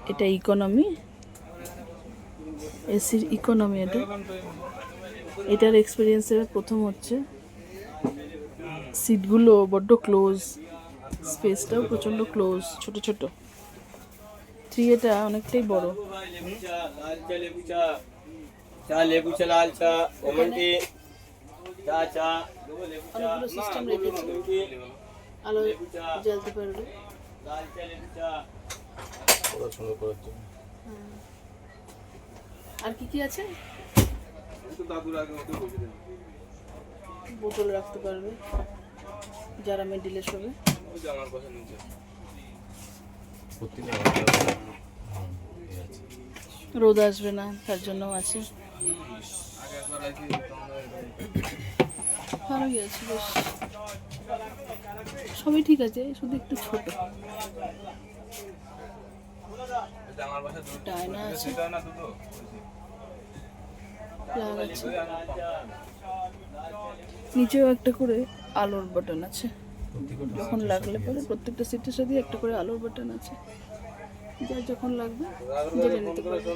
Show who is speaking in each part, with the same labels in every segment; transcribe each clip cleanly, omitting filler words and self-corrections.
Speaker 1: এটা ইকোনমি, এসির ইকোনমি। এটার এক্সপিরিয়েন্স এবার প্রথম হচ্ছে। সিটগুলো বড্ড ক্লোজ, স্পেসটাও প্রচণ্ড ক্লোজ, ছোট ছোট। 3 এটা অনেকটাই বড়। অনেকগুলো সিস্টেম রেখেছে, আলো জ্বালতে পারবে। আর কি কি আছে? বোতল রাখতে পারবে যারা মিডিলে শোবে। রোদ আসবে না তার জন্য আছে। ভালোই আছে বেশ, সবই ঠিক আছে, শুধু একটু ছোট। ডায়না আছে, প্লাগ আছে, নিচেও একটা করে আলোর বাটন আছে। যখন লাগলে পরে প্রত্যেকটা সিটের সাথে একটা করে আলোর বাটন আছে, যার যখন লাগবে জেনে নিতে পারবে।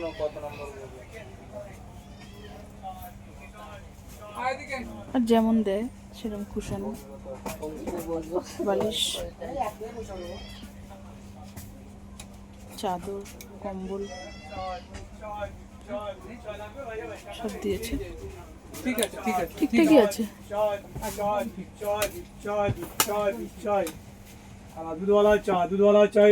Speaker 1: আর যেমন দেয় সেরকম কুশন, বালিশ, চাদর, কম্বল সব দিয়েছে। ঠিকঠাকই আছে।
Speaker 2: दूध वाला चाय